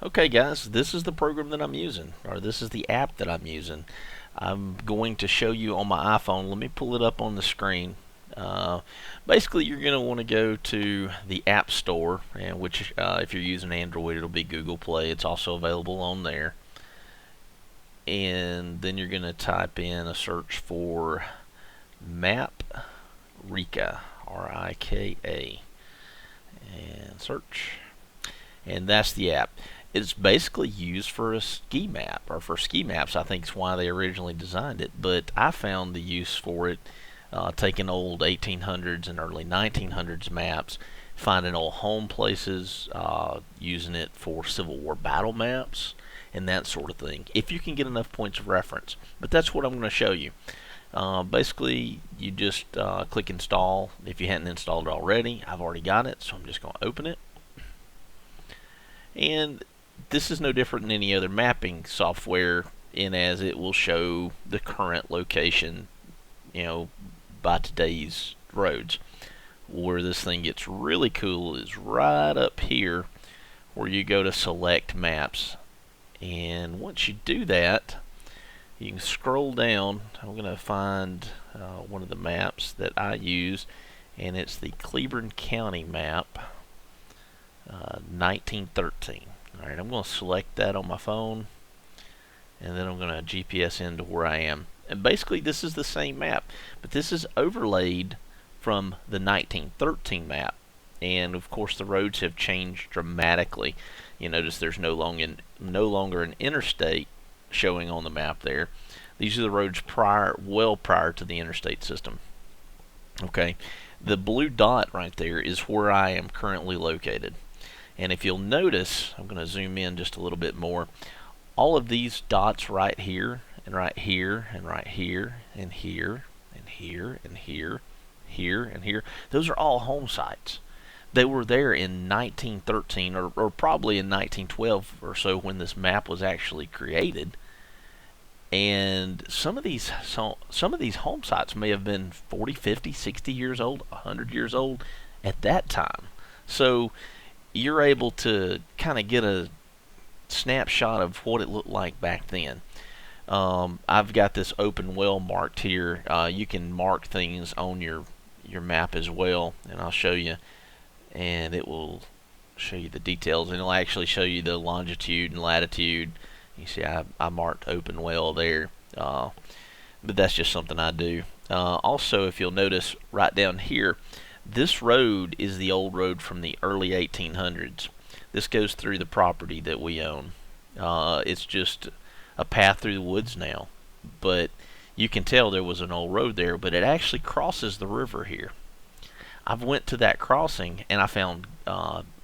Okay guys, this is the program that I'm using, or this is the app that I'm using. I'm going to show you on my iPhone. Let me pull it up on the screen. Basically, you're going to want to go to the App Store, and which, if you're using Android, it'll be Google Play. It's also available on there. And then you're going to type in a search for Map Rika, R-I-K-A, and search. And that's the app. It's basically used for a ski map, or for ski maps. I think is why they originally designed it. But I found the use for it, taking old 1800s and early 1900s maps, finding old home places, using it for Civil War battle maps, and that sort of thing. If you can get enough points of reference. But that's what I'm going to show you. Basically, you just click install if you hadn't installed it already. I've already got it, so I'm just going to open it. And this is no different than any other mapping software, in as it will show the current location, by today's roads. Where this thing gets really cool is right up here where you go to select maps. And once you do that, you can scroll down. I'm going to find one of the maps that I use, and it's the Cleburne County map, 1913. Alright, I'm going to select that on my phone, and then I'm going to GPS into where I am. And basically this is the same map, but this is overlaid from the 1913 map. And of course the roads have changed dramatically. You notice there's no longer an interstate showing on the map there. These are the roads well prior to the interstate system. Okay, the blue dot right there is where I am currently located. And if you'll notice, I'm going to zoom in just a little bit more. All of these dots right here, and right here, and right here, and here, and here, and here, here, and here, those are all home sites. They were there in 1913, or probably in 1912 or so, when this map was actually created. And some of these home sites may have been 40, 50, 60 years old, 100 years old at that time. So you're able to kind of get a snapshot of what it looked like back then. I've got this open well marked here. You can mark things on your map as well, and I'll show you, and it will show you the details, and it'll actually show you the longitude and latitude. You see I marked open well there, but that's just something I do. Also, if you'll notice right down here, this road is the old road from the early 1800s. This goes through the property that we own. It's just a path through the woods now, but you can tell there was an old road there, but it actually crosses the river here. I've went to that crossing and I found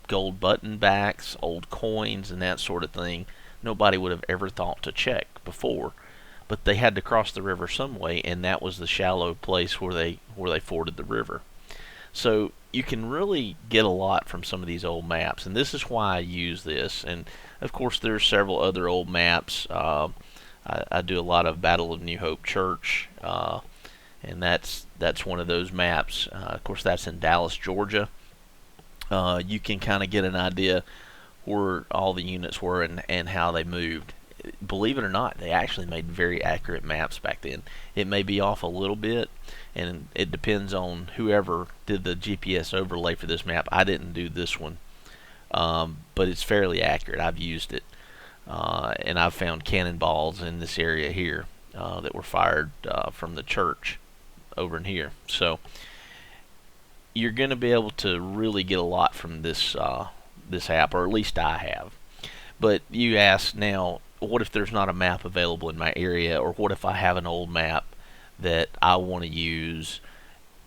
gold button backs, old coins, and that sort of thing. Nobody would have ever thought to check before, but they had to cross the river some way, and that was the shallow place where they forded the river. So you can really get a lot from some of these old maps, and this is why I use this. And of course there's several other old maps. I do a lot of Battle of New Hope Church, and that's one of those maps. Of course that's in Dallas, Georgia. You can kind of get an idea where all the units were and how they moved. Believe it or not, they actually made very accurate maps back then. It may be off a little bit, and it depends on whoever did the GPS overlay for this map. I didn't do this one, but it's fairly accurate. I've used it, and I've found cannonballs in this area here that were fired from the church over in here. So you're going to be able to really get a lot from this app, or at least I have. But you ask now, what if there's not a map available in my area, or what if I have an old map that I want to use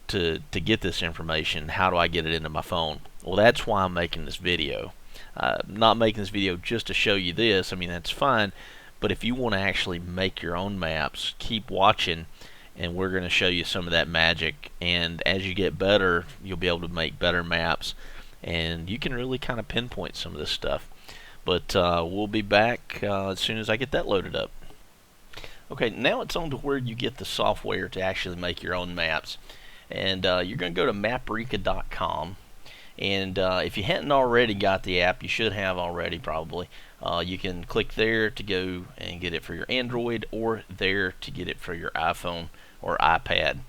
to get this information? How do I get it into my phone? Well, that's why I'm making this video. Not making this video just to show you this. I mean, that's fine, but if you want to actually make your own maps, keep watching, and we're going to show you some of that magic. And as you get better, you'll be able to make better maps, and you can really kind of pinpoint some of this stuff. But we'll be back as soon as I get that loaded up. Okay, now it's on to where you get the software to actually make your own maps. And you're going to go to maprika.com, And if you hadn't already got the app, you should have already probably. You can click there to go and get it for your Android, or there to get it for your iPhone or iPad.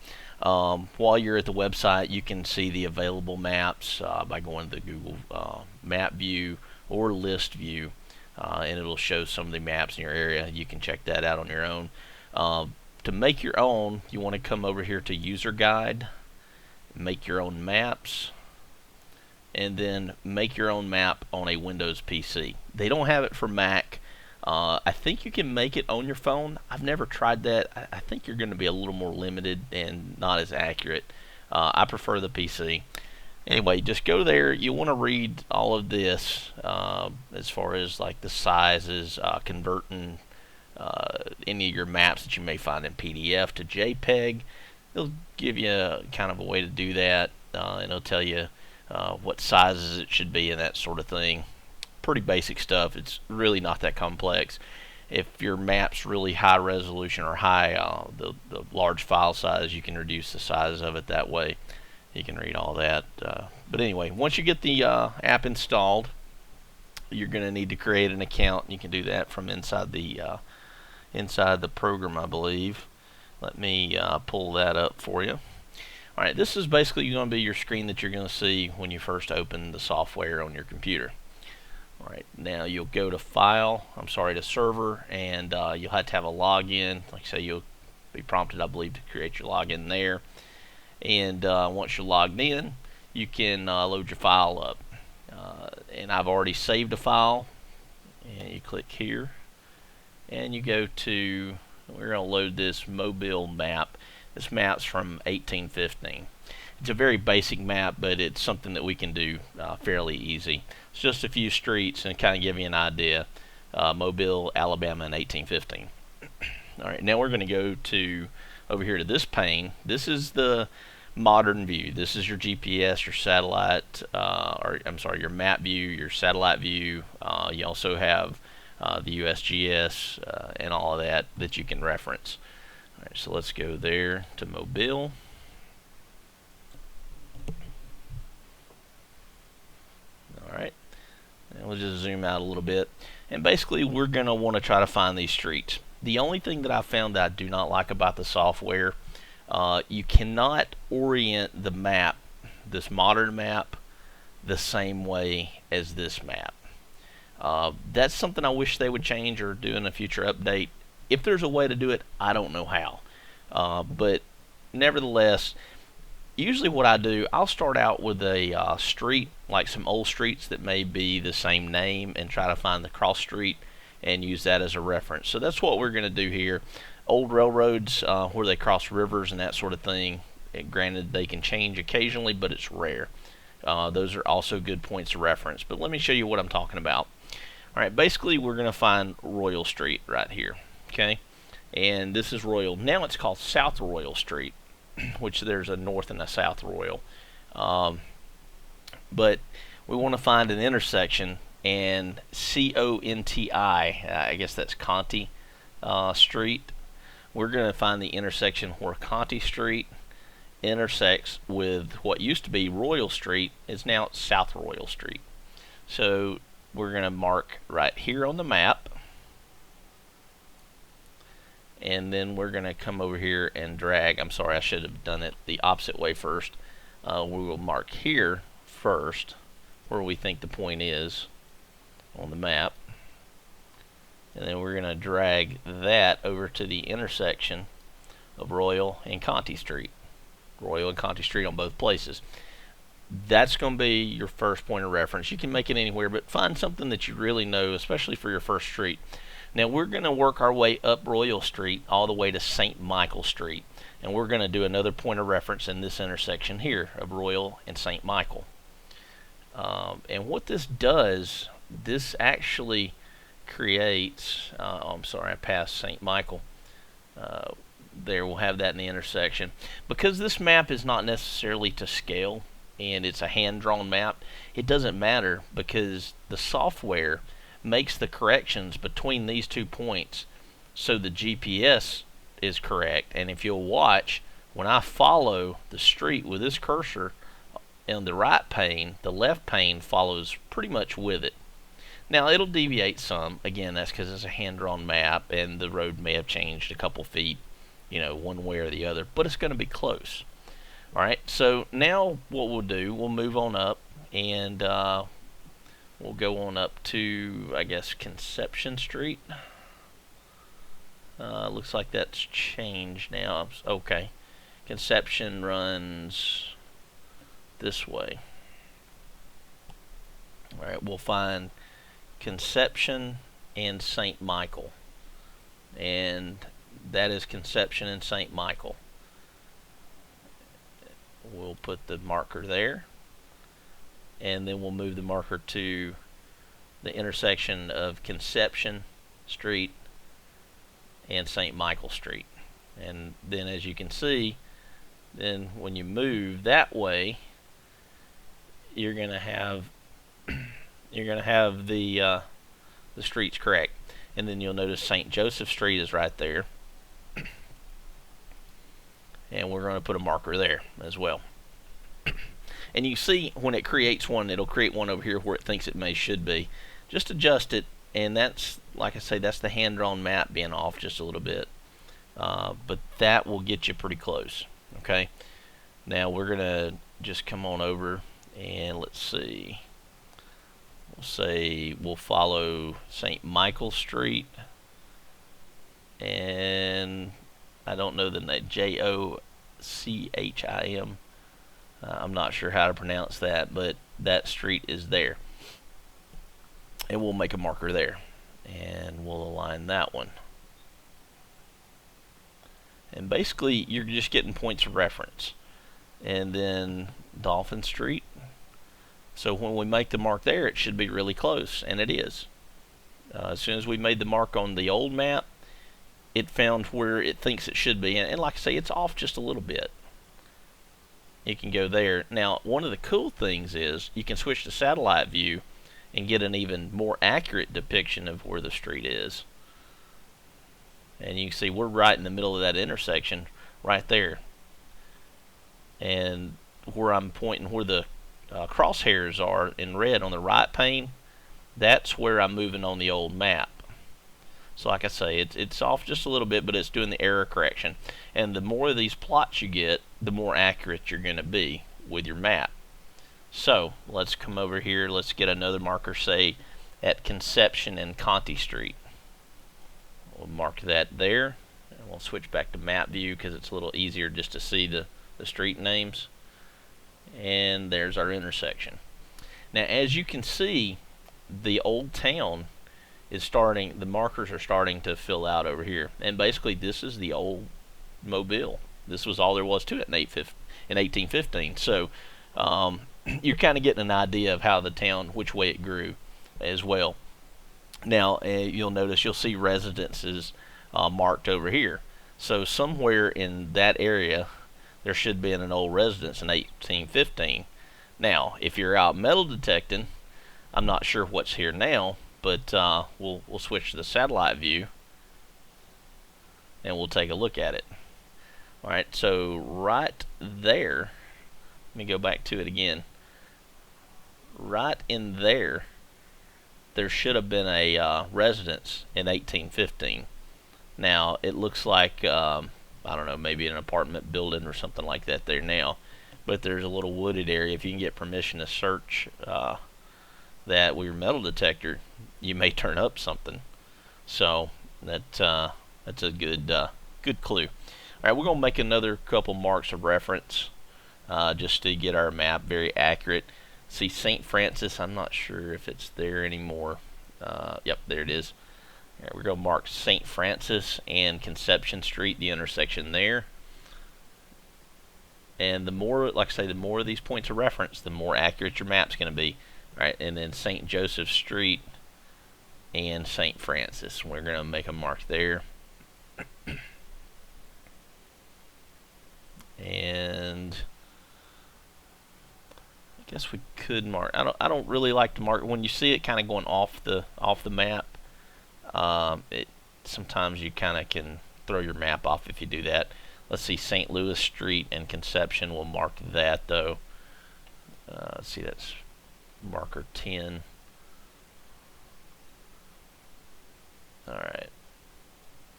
While you're at the website, you can see the available maps by going to the Google Map View or List View, and it'll show some of the maps in your area. You can check that out on your own. To make your own, you want to come over here to User Guide, make your own maps, and then make your own map on a Windows PC. They don't have it for Mac. I think you can make it on your phone. I've never tried that. I think you're going to be a little more limited and not as accurate. I prefer the PC. Anyway, just go there. You want to read all of this as far as like the sizes, converting any of your maps that you may find in PDF to JPEG. It'll give you kind of a way to do that, and it'll tell you what sizes it should be and that sort of thing. Pretty basic stuff. It's really not that complex. If your map's really high resolution or high, the large file size, you can reduce the size of it that way. You can read all that. But anyway, once you get the app installed, you're going to need to create an account. You can do that from inside the program, I believe. Let me pull that up for you. Alright, this is basically going to be your screen that you're going to see when you first open the software on your computer. Alright, now you'll go to to Server, and you'll have to have a login. Like I say, you'll be prompted, I believe, to create your login there. And once you're logged in, you can load your file up. And I've already saved a file, and you click here, and you go to, we're going to load this Mobile map. This map's from 1815. It's a very basic map, but it's something that we can do fairly easy. It's just a few streets and kind of give you an idea. Mobile, Alabama in 1815. Alright, now we're going to go to over here to this pane. This is the modern view. This is your GPS, your satellite, your map view, your satellite view. You also have the USGS and all of that you can reference. Alright, so let's go there to Mobile. Alright, and we'll just zoom out a little bit. And basically, we're going to want to try to find these streets. The only thing that I found that I do not like about the software, you cannot orient the map, this modern map, the same way as this map. That's something I wish they would change or do in a future update. If there's a way to do it, I don't know how. But nevertheless, usually what I do, I'll start out with a street, like some old streets that may be the same name, and try to find the cross street and use that as a reference. So that's what we're going to do here. Old railroads where they cross rivers and that sort of thing. Granted, they can change occasionally, but it's rare. Those are also good points of reference. But let me show you what I'm talking about. Alright, basically we're going to find Royal Street right here. Okay, and this is Royal. Now it's called South Royal Street, which there's a North and a South Royal. But we want to find an intersection, and C-O-N-T-I, I guess that's Conti Street. We're going to find the intersection where Conti Street intersects with what used to be Royal Street, is now South Royal Street. So we're going to mark right here on the map, and then we're going to come over here and drag. I'm sorry, I should have done it the opposite way first. We will mark here first where we think the point is on the map, and then we're going to drag that over to the intersection of Royal and Conti Street. Royal and Conti Street on both places. That's going to be your first point of reference. You can make it anywhere, but find something that you really know, especially for your first street. Now we're going to work our way up Royal Street all the way to St. Michael Street, and we're going to do another point of reference in this intersection here of Royal and St. Michael. And what this does, this actually creates, I'm sorry, I passed St. Michael. There, we'll have that in the intersection. Because this map is not necessarily to scale, and it's a hand-drawn map, it doesn't matter, because the software makes the corrections between these 2 points so the GPS is correct. And if you'll watch, when I follow the street with this cursor on the right pane, the left pane follows pretty much with it. Now it'll deviate some. Again, that's because it's a hand-drawn map and the road may have changed a couple feet, one way or the other, but it's going to be close. Alright, so now what we'll do, we'll move on up and we'll go on up to, I guess, Conception Street. Looks like that's changed now. Okay. Conception runs this way. Alright, we'll find Conception and St. Michael. And that is Conception and St. Michael. We'll put the marker there. And then we'll move the marker to the intersection of Conception Street and St. Michael Street. And then as you can see, then when you move that way, you're going to have the streets correct. And then you'll notice St. Joseph Street is right there. And we're going to put a marker there as well. And you see when it creates one, it'll create one over here where it thinks it should be. Just adjust it, and that's, like I say, that's the hand-drawn map being off just a little bit. But that will get you pretty close. Okay. Now we're gonna just come on over and let's see. We'll say we'll follow St. Michael Street, and I don't know the name, Jochim. I'm not sure how to pronounce that, but that street is there. And we'll make a marker there. And we'll align that one. And basically, you're just getting points of reference. And then Dolphin Street. So when we make the mark there, it should be really close. And it is. As soon as we made the mark on the old map, it found where it thinks it should be. And like I say, it's off just a little bit. You can go there. Now, one of the cool things is you can switch to satellite view and get an even more accurate depiction of where the street is. And you can see we're right in the middle of that intersection right there. And where I'm pointing, where the crosshairs are in red on the right pane, that's where I'm moving on the old map. So like I say, it's off just a little bit, but it's doing the error correction. And the more of these plots you get, the more accurate you're going to be with your map. So let's come over here. Let's get another marker, say, at Conception and Conti Street. We'll mark that there. And we'll switch back to map view because it's a little easier just to see the street names. And there's our intersection. Now, as you can see, the old town is starting, the markers are starting to fill out over here. And basically, this is the old Mobile. This was all there was to it in 1815. So you're kind of getting an idea of how the town, which way it grew as well. Now, you'll notice, you'll see residences marked over here. So somewhere in that area, there should have been an old residence in 1815. Now, if you're out metal detecting, I'm not sure what's here now, but we'll switch to the satellite view and we'll take a look at it. Alright, so right there, let me go back to it again. Right in there, there should have been a residence in 1815. Now, it looks like, I don't know, maybe an apartment building or something like that there now. But there's a little wooded area. If you can get permission to search that with your metal detector, you may turn up something. So that's a good clue. All right, we're going to make another couple marks of reference just to get our map very accurate. See St. Francis, I'm not sure if it's there anymore. Yep, there it is. All right, we're going to mark St. Francis and Conception Street, the intersection there. And the more, like I say, the more of these points of reference, the more accurate your map's going to be. All right, and then St. Joseph Street and St. Francis. We're going to make a mark there. And I guess we could mark. I don't really like to mark when you see it kind of going off the map. Sometimes you kind of can throw your map off if you do that. Let's see, St. Louis Street and Conception. We'll mark that though. Let's see, that's marker 10. Alright,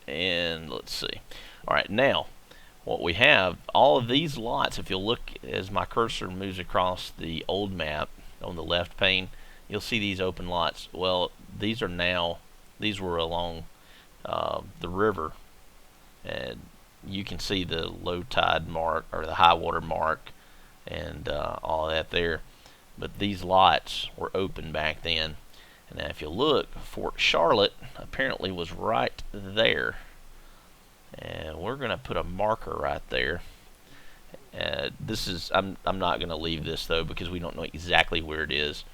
and let's see. Alright, now what we have, all of these lots, if you'll look as my cursor moves across the old map on the left pane, you'll see these open lots. Well, these were along the river, and you can see the low tide mark or the high water mark and all that there. But these lots were open back then. And now if you look, Fort Charlotte apparently was right there. And we're going to put a marker right there. This is I'm not going to leave this though because we don't know exactly where it is.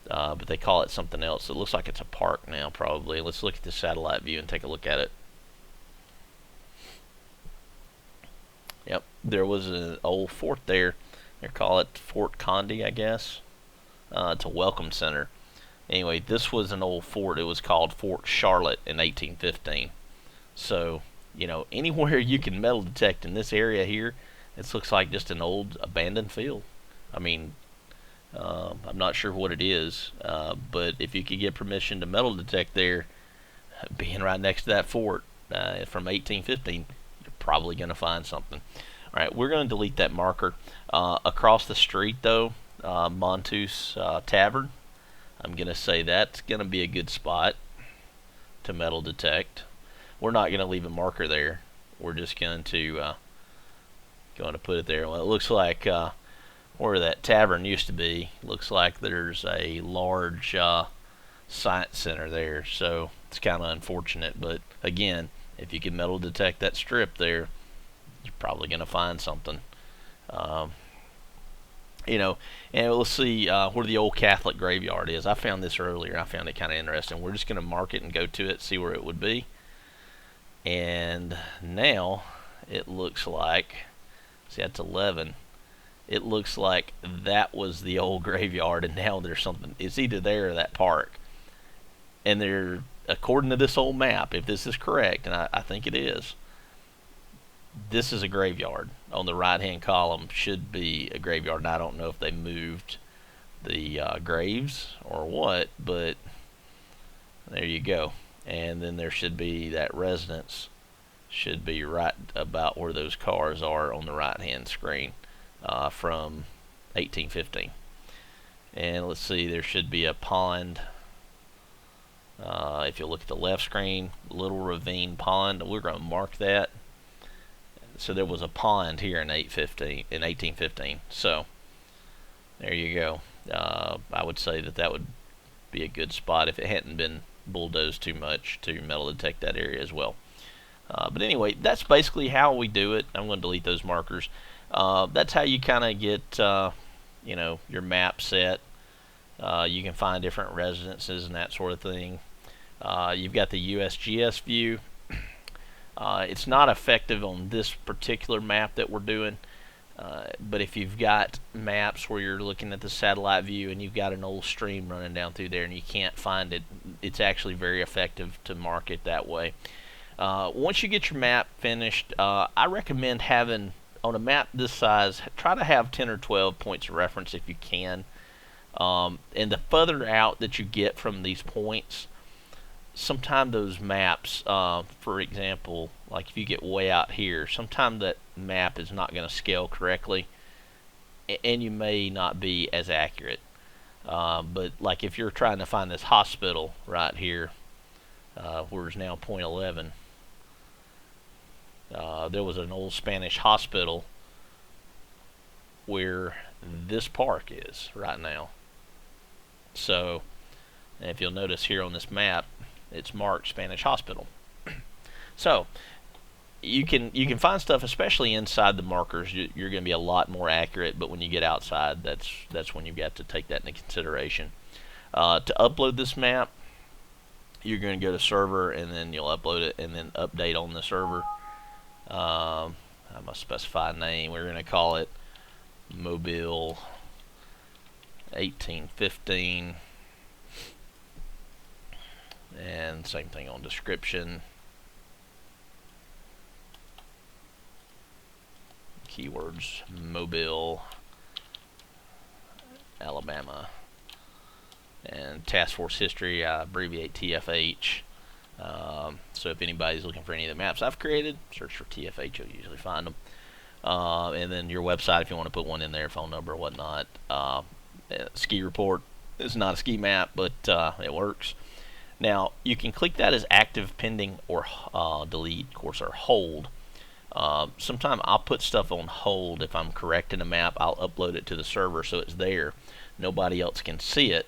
But they call it something else. It looks like it's a park now probably. Let's look at the satellite view and take a look at it. Yep, there was an old fort there. They call it Fort Condé, I guess. It's a welcome center. Anyway, this was an old fort. It was called Fort Charlotte in 1815. So, you know, anywhere you can metal detect in this area here, it looks like just an old abandoned field. I mean, I'm not sure what it is, but if you could get permission to metal detect there, being right next to that fort from 1815, you're probably going to find something. All right, we're going to delete that marker. Across the street, though, Montus Tavern, I'm going to say that's going to be a good spot to metal detect. We're not going to leave a marker there. We're just going to put it there. Well, it looks like where that tavern used to be, looks like there's a large science center there. So it's kind of unfortunate. But again, if you can metal detect that strip there, you're probably going to find something. You know, and let's see where the old Catholic graveyard is. I found this earlier. I found it kind of interesting. We're just going to mark it and go to it, see where it would be. And now it looks like, see, that's 11. It looks like that was the old graveyard, and now there's something. It's either there or that park. And there, according to this old map, if this is correct, and I think it is, this is a graveyard. On the right-hand column should be a graveyard. And I don't know if they moved the graves or what, but there you go. And then there should be that residence should be right about where those cars are on the right-hand screen from 1815. And let's see, there should be a pond. If you look at the left screen, Little Ravine Pond, we're going to mark that. So there was a pond here in 1815. So there you go. I would say that would be a good spot if it hadn't been bulldozed too much to metal detect that area as well. But anyway, that's basically how we do it. I'm going to delete those markers. That's how you kind of get you know, your map set. You can find different residences and that sort of thing. You've got the USGS view. It's not effective on this particular map that we're doing, but if you've got maps where you're looking at the satellite view and you've got an old stream running down through there and you can't find it, it's actually very effective to mark it that way. Once you get your map finished, I recommend having, on a map this size, try to have 10 or 12 points of reference if you can. And the further out that you get from these points, sometimes those maps, for example, like if you get way out here, sometimes that map is not going to scale correctly, and you may not be as accurate. But like if you're trying to find this hospital right here, where it's now point 11, there was an old Spanish hospital where this park is right now. So, and if you'll notice here on this map, it's marked Spanish Hospital. So you can find stuff, especially inside the markers. You're going to be a lot more accurate, but when you get outside, that's when you've got to take that into consideration. To upload this map, you're going to go to server, and then you'll upload it, and then update on the server. I must specify a name. We're going to call it Mobile 1815. And same thing on description. Keywords Mobile Alabama. And Task Force History, I abbreviate TFH. So if anybody's looking for any of the maps I've created, search for TFH, you'll usually find them. And then your website, if you want to put one in there, phone number, whatnot. Ski report is not a ski map, but it works. Now, you can click that as active, pending, or delete, of course, or hold. Sometimes I'll put stuff on hold. If I'm correcting a map, I'll upload it to the server so it's there. Nobody else can see it,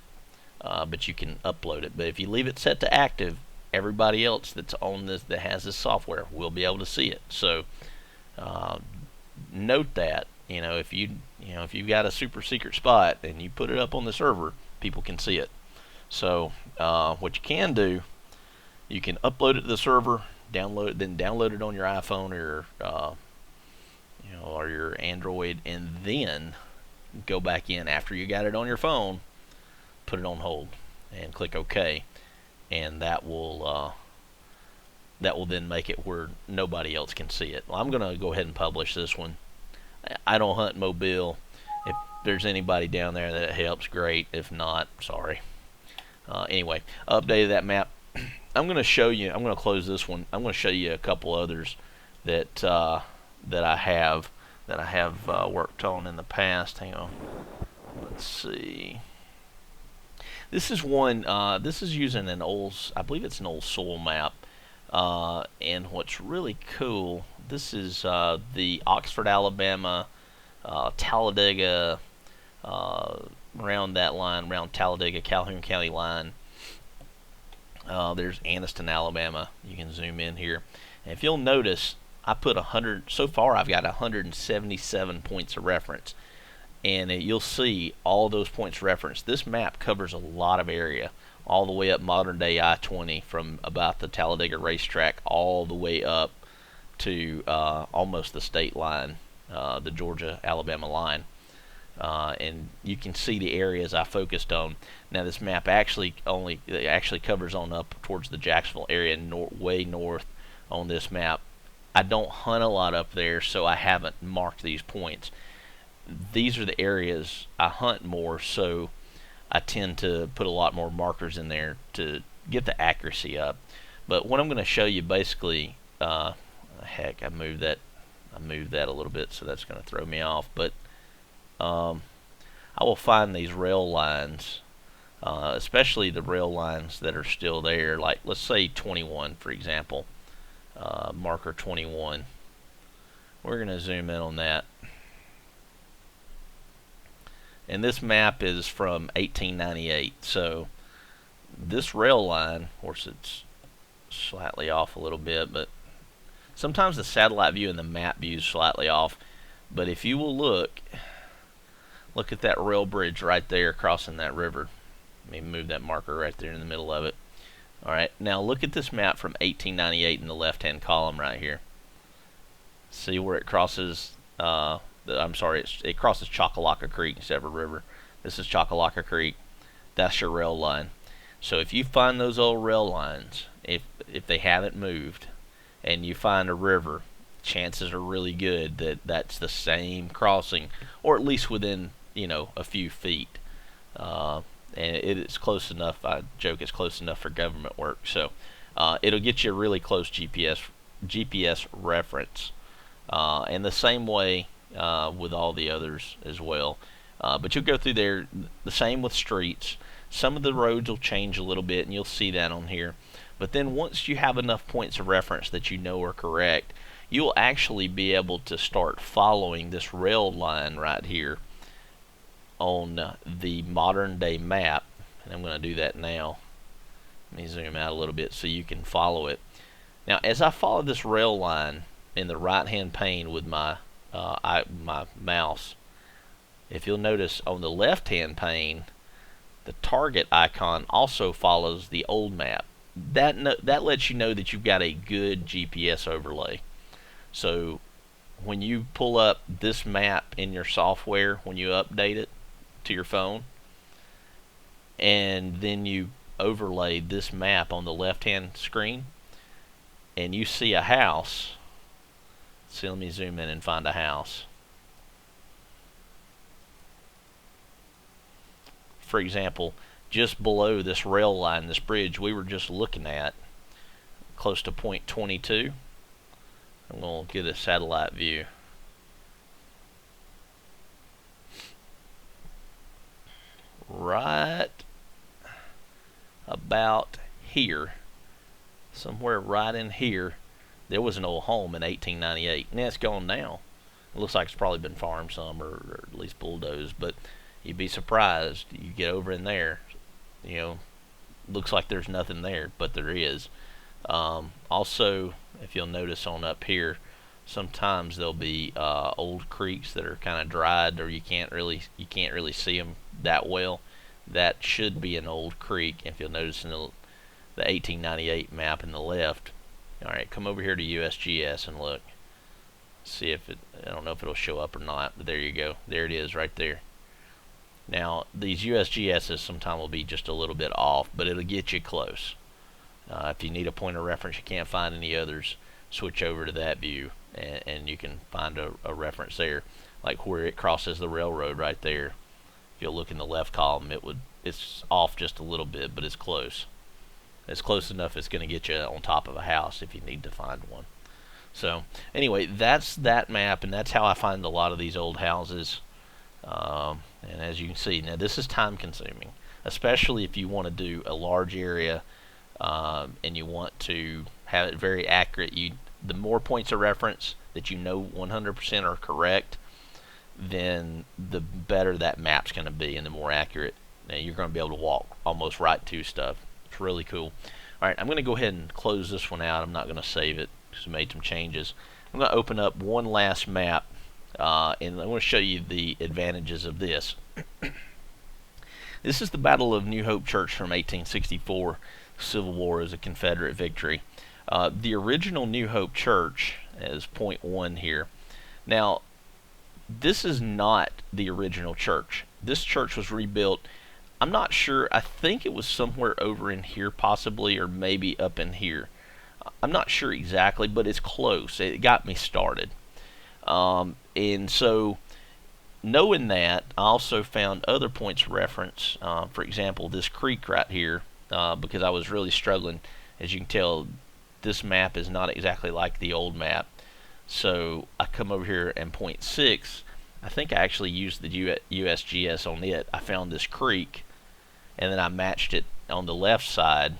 but you can upload it. But if you leave it set to active, everybody else that's on this, that has this software, will be able to see it. So note that, if you've got a super secret spot and you put it up on the server, people can see it. So what you can do, you can upload it to the server, download it on your iPhone or or your Android, and then go back in after you got it on your phone, put it on hold, and click OK, and that will then make it where nobody else can see it. Well, I'm going to go ahead and publish this one. I don't hunt Mobile. If there's anybody down there that it helps, great. If not, sorry. Anyway, updated that map. I'm going to show you. I'm going to close this one. I'm going to show you a couple others that I have worked on in the past. Hang on. Let's see. This is one. This is using an old. I believe it's an old soil map. And what's really cool, this is the Oxford, Alabama, Talladega, around that line, around Talladega, Calhoun County line. There's Anniston, Alabama. You can zoom in here. And if you'll notice, I put 100, so far I've got 177 points of reference. And you'll see all those points of reference. This map covers a lot of area, all the way up modern day I-20 from about the Talladega racetrack all the way up to almost the state line, the Georgia-Alabama line. And you can see the areas I focused on. Now this map actually covers on up towards the Jacksonville area, way north on this map. I don't hunt a lot up there, so I haven't marked these points. These are the areas I hunt more, so I tend to put a lot more markers in there to get the accuracy up. But what I'm going to show you basically, heck, I moved that a little bit, so that's going to throw me off. But I will find these rail lines, especially the rail lines that are still there. Like let's say 21, for example, marker 21. We're going to zoom in on that. And this map is from 1898. So this rail line, of course it's slightly off a little bit, but sometimes the satellite view and the map view is slightly off. But if you will look at that rail bridge right there crossing that river. Let me move that marker right there in the middle of it. Alright, now look at this map from 1898 in the left-hand column right here. See where it crosses, it crosses Choccolocco Creek instead of a river. This is Choccolocco Creek. That's your rail line. So if you find those old rail lines, if they haven't moved, and you find a river, chances are really good that that's the same crossing, or at least within a few feet. And it is close enough. I joke it's close enough for government work. So it'll get you a really close GPS reference. And the same way with all the others as well. But you'll go through there. The same with streets. Some of the roads will change a little bit, and you'll see that on here. But then once you have enough points of reference that you know are correct, you'll actually be able to start following this rail line right here on the modern day map. And I'm going to do that now. Let me zoom out a little bit so you can follow it. Now as I follow this rail line in the right hand pane with my mouse, if you'll notice on the left hand pane, the target icon also follows the old map. That lets you know that you've got a good GPS overlay. So when you pull up this map in your software, when you update it to your phone, and then you overlay this map on the left hand screen, and you see a house. See, let me zoom in and find a house. for example, just below this rail line, this bridge we were just looking at, close to point 22. I'm going to get a satellite view. Right about here, somewhere right in here, there was an old home in 1898. Now it's gone now. It looks like it's probably been farmed some, or at least bulldozed, but you'd be surprised. You get over in there, looks like there's nothing there, but there is. Also, if you'll notice on up here, sometimes there'll be old creeks that are kind of dried, or you can't really see them that well. That should be an old creek. If you'll notice in the 1898 map in the left. All right, come over here to USGS and look. See if it. I don't know if it'll show up or not, but there you go. There it is, right there. Now these USGSs sometimes will be just a little bit off, but it'll get you close. If you need a point of reference, you can't find any others, switch over to that view, and you can find a reference there, like where it crosses the railroad right there. If you'll look in the left column, it's off just a little bit, but it's close. It's close enough it's going to get you on top of a house if you need to find one. So anyway, that's that map, and that's how I find a lot of these old houses. And as you can see, now this is time consuming, especially if you want to do a large area and you want to have it very accurate. The more points of reference that you know 100% are correct, then the better that map's going to be, and the more accurate. Now you're going to be able to walk almost right to stuff. It's really cool. All right, I'm going to go ahead and close this one out. I'm not going to save it because I made some changes. I'm going to open up one last map, and I want to show you the advantages of this. This is the Battle of New Hope Church from 1864. Civil War is a Confederate victory. The original New Hope Church is point 1 here. Now, this is not the original church. This church was rebuilt. I'm not sure. I think it was somewhere over in here possibly, or maybe up in here. I'm not sure exactly, but it's close. It got me started. And so, knowing that, I also found other points of reference. For example, this creek right here, because I was really struggling. As you can tell, this map is not exactly like the old map. So I come over here and point 6. I think I actually used the USGS on it. I found this creek, and then I matched it on the left side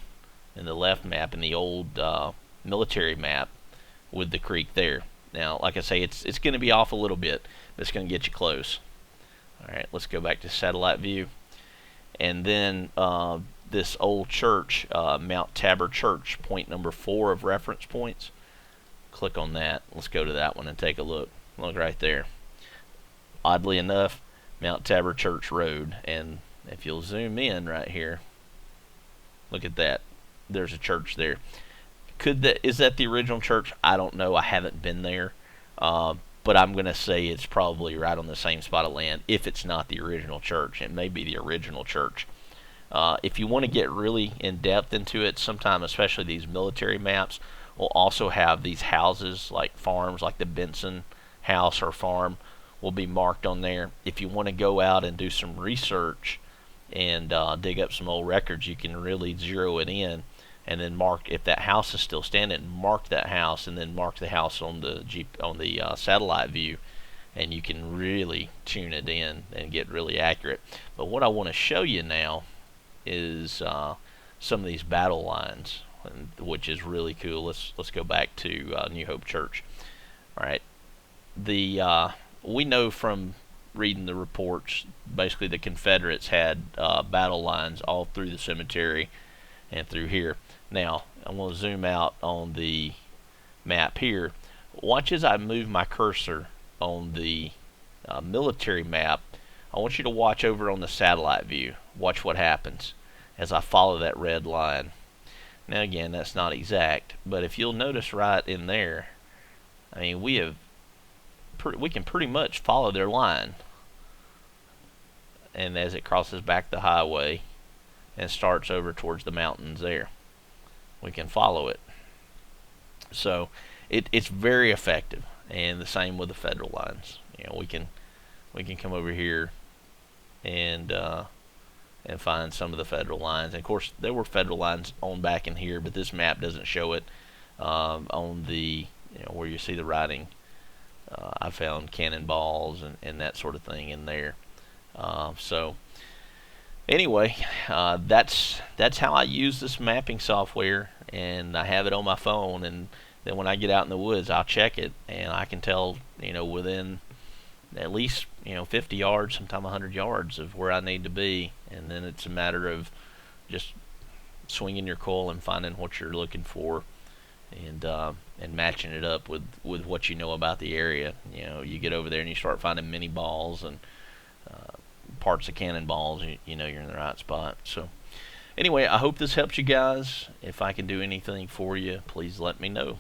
in the left map in the old military map with the creek there. Now, like I say, it's going to be off a little bit, but it's going to get you close. All right, let's go back to satellite view, and then this old church, Mount Tabor Church, point number 4 of reference points. Click on that. Let's go to that one and take a look. Look right there. Oddly enough, Mount Tabor Church Road. And if you'll zoom in right here, look at that. There's a church there. Is that the original church? I don't know. I haven't been there. But I'm going to say it's probably right on the same spot of land. If it's not the original church, it may be the original church. If you want to get really in depth into it, sometime, especially these military maps, will also have these houses like farms, like the Benson house or farm will be marked on there. If you want to go out and do some research and dig up some old records, you can really zero it in and then mark if that house is still standing. Mark that house, and then mark the house on the satellite view, and you can really tune it in and get really accurate. But what I want to show you now is some of these battle lines, which is really cool. Let's go back to New Hope Church. All right, we know from reading the reports, basically the Confederates had battle lines all through the cemetery and through here. Now I'm going to zoom out on the map here. Watch as I move my cursor on the military map. I want you to watch over on the satellite view. Watch what happens as I follow that red line. Now again, that's not exact, but if you'll notice right in there, I mean, we can pretty much follow their line. And as it crosses back the highway and starts over towards the mountains there, we can follow it. So it's very effective, and the same with the federal lines. We can come over here and and find some of the federal lines. And of course, there were federal lines on back in here, but this map doesn't show it on the where you see the writing. I found cannonballs and that sort of thing in there. So anyway, that's how I use this mapping software, and I have it on my phone. And then when I get out in the woods, I'll check it, and I can tell within at least 50 yards, sometimes 100 yards of where I need to be. And then it's a matter of just swinging your coil and finding what you're looking for, and matching it up with what you know about the area. You get over there and you start finding mini balls and parts of cannonballs. You're in the right spot. So anyway, I hope this helps you guys. If I can do anything for you, please let me know.